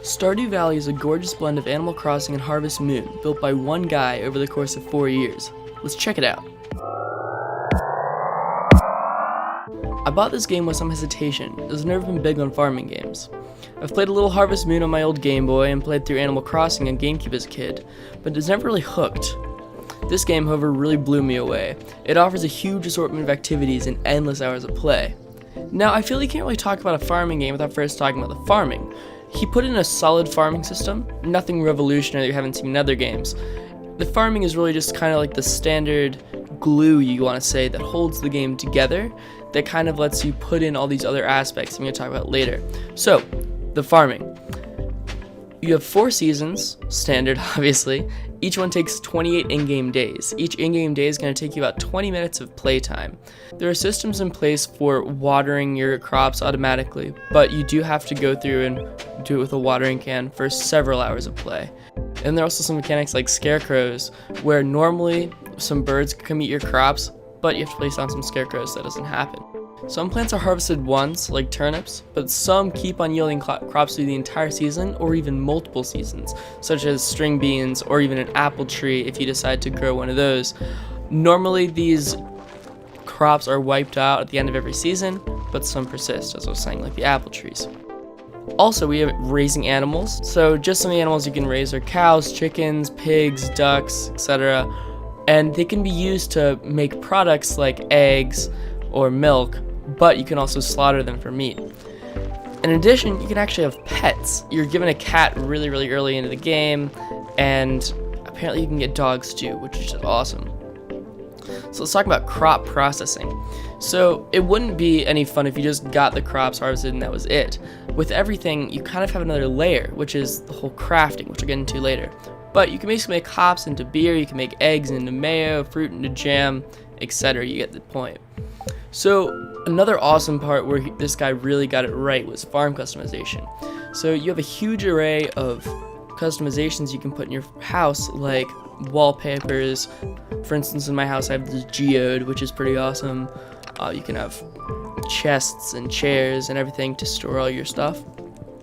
Stardew Valley is a gorgeous blend of Animal Crossing and Harvest Moon, built by one guy over the course of 4 years. Let's check it out. I bought this game with some hesitation, as I've never been big on farming games. I've played a little Harvest Moon on my old Game Boy and played through Animal Crossing on GameCube as a kid, but it's never really hooked. This game, however, really blew me away. It offers a huge assortment of activities and endless hours of play. Now, I feel you can't really talk about a farming game without first talking about the farming. He put in a solid farming system, nothing revolutionary that you haven't seen in other games. The farming is really just kind of like the standard glue, you want to say, that holds the game together, that kind of lets you put in all these other aspects I'm going to talk about later. So, the farming. You have 4 seasons, standard obviously. Each one takes 28 in-game days. Each in-game day is going to take you about 20 minutes of playtime. There are systems in place for watering your crops automatically, but you do have to go through and do it with a watering can for several hours of play. And there are also some mechanics like scarecrows, where normally some birds can come eat your crops, but you have to place down some scarecrows so that doesn't happen. Some plants are harvested once, like turnips, but some keep on yielding crops through the entire season or even multiple seasons, such as string beans or even an apple tree if you decide to grow one of those. Normally these crops are wiped out at the end of every season, but some persist, as I was saying, like the apple trees. Also, we have raising animals. So just some of the animals you can raise are cows, chickens, pigs, ducks, etc. And they can be used to make products like eggs or milk, but you can also slaughter them for meat. In addition, you can actually have pets. You're given a cat really early into the game, and apparently you can get dogs too, which is just awesome. So let's talk about crop processing. So it wouldn't be any fun if you just got the crops harvested and that was it. With everything, you kind of have another layer, which is the whole crafting, which I'll get into later. But you can basically make hops into beer, you can make eggs into mayo, fruit into jam, etc. You get the point. So another awesome part where this guy really got it right was farm customization. So you have a huge array of customizations you can put in your house, like wallpapers. For instance, in my house I have this geode, which is pretty awesome. You can have chests and chairs and everything to store all your stuff.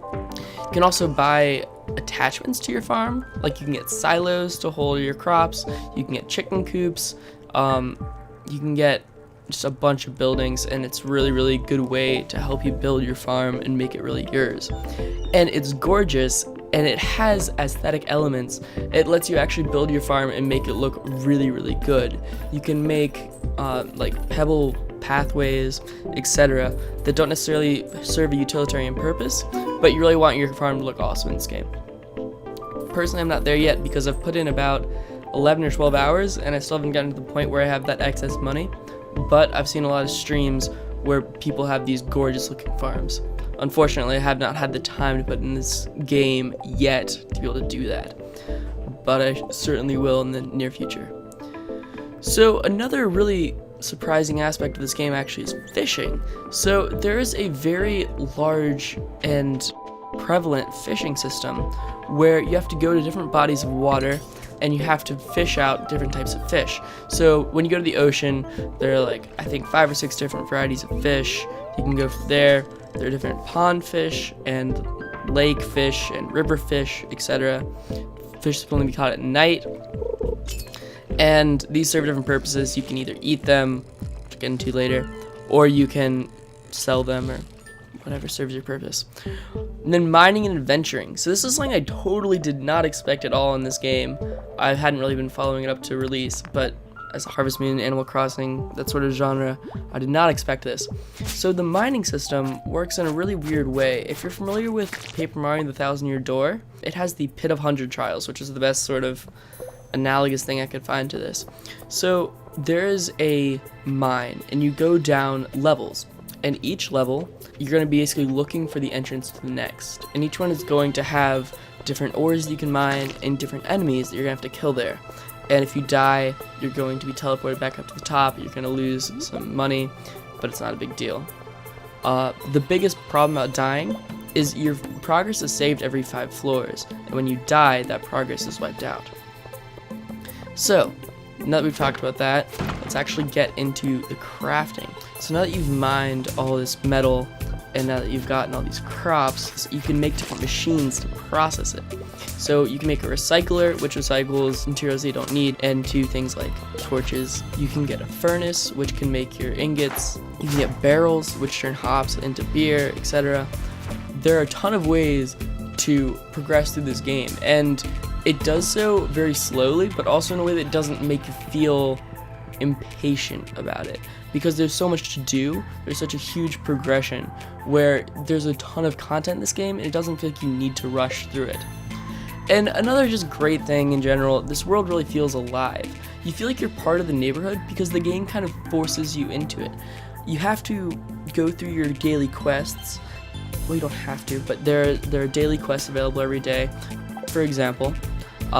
You can also buy attachments to your farm, like you can get silos to hold your crops, you can get chicken coops, you can get just a bunch of buildings, and it's really good way to help you build your farm and make it really yours. And it's gorgeous, and it has aesthetic elements. It lets you actually build your farm and make it look really good. You can make like pebble pathways, etc. that don't necessarily serve a utilitarian purpose, but you really want your farm to look awesome in this game. Personally, I'm not there yet because I've put in about 11 or 12 hours and I still haven't gotten to the point where I have that excess money, but I've seen a lot of streams where people have these gorgeous looking farms. Unfortunately, I have not had the time to put in this game yet to be able to do that, but I certainly will in the near future. So another really surprising aspect of this game actually is fishing. So there is a very large and prevalent fishing system where you have to go to different bodies of water and you have to fish out different types of fish. So when you go to the ocean, there are like, I think 5 or 6 different varieties of fish. You can go from there. There are different pond fish and lake fish and river fish, etc. Fish that can only be caught at night. And these serve different purposes. You can either eat them, which I'll get into later, or you can sell them or whatever serves your purpose. And then mining and adventuring. So this is something I totally did not expect at all in this game. I hadn't really been following it up to release, but as a Harvest Moon, Animal Crossing, that sort of genre, I did not expect this. So the mining system works in a really weird way. If you're familiar with Paper Mario: The Thousand-Year Door, it has the Pit of 100 Trials, which is the best sort of analogous thing I could find to this. So there is a mine, and you go down levels. And each level, you're going to be basically looking for the entrance to the next. And each one is going to have different ores you can mine and different enemies that you're going to have to kill there. And if you die, you're going to be teleported back up to the top. You're going to lose some money, but it's not a big deal. The biggest problem about dying is your progress is saved every 5 floors. And when you die, that progress is wiped out. So, now that we've talked about that, let's actually get into the crafting. So now that you've mined all this metal and now that you've gotten all these crops, you can make different machines to process it. So you can make a recycler, which recycles materials you don't need, into things like torches. You can get a furnace, which can make your ingots. You can get barrels, which turn hops into beer, etc. There are a ton of ways to progress through this game, and it does so very slowly, but also in a way that doesn't make you feel impatient about it, because there's so much to do. There's such a huge progression where there's a ton of content in this game, and it doesn't feel like you need to rush through it. And another just great thing in general, this world really feels alive. You feel like you're part of the neighborhood because the game kind of forces you into it. You have to go through your daily quests. Well, you don't have to, but there are daily quests available every day. For example,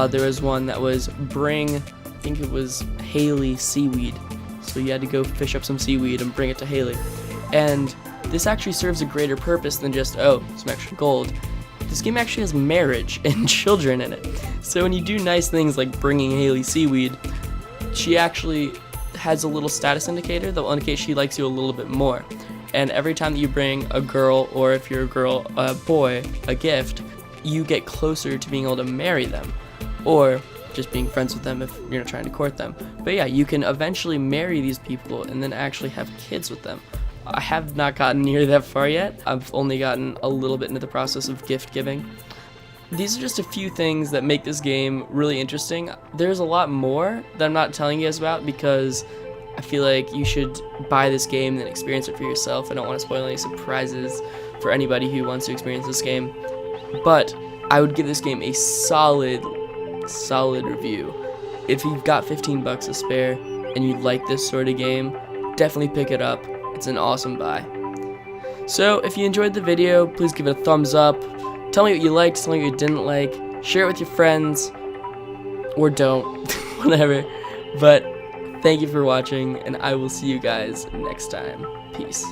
there was one that was bring, I think it was Haley seaweed. So you had to go fish up some seaweed and bring it to Haley. And this actually serves a greater purpose than just, oh, some extra gold. This game actually has marriage and children in it. So when you do nice things like bringing Haley seaweed, she actually has a little status indicator that will indicate she likes you a little bit more. And every time that you bring a girl, or if you're a girl, a boy, a gift, you get closer to being able to marry them, or just being friends with them if you're not trying to court them. But yeah, you can eventually marry these people and then actually have kids with them. I have not gotten near that far yet. I've only gotten a little bit into the process of gift giving. These are just a few things that make this game really interesting. There's a lot more that I'm not telling you guys about because I feel like you should buy this game and experience it for yourself. I don't want to spoil any surprises for anybody who wants to experience this game. But I would give this game a solid review. If you've got 15 bucks to spare and you like this sort of game, definitely pick it up. It's an awesome buy. So if you enjoyed the video, please give it a thumbs up. Tell me what you liked, tell me what you didn't like. Share it with your friends, or don't, whatever. But thank you for watching, and I will see you guys next time. Peace.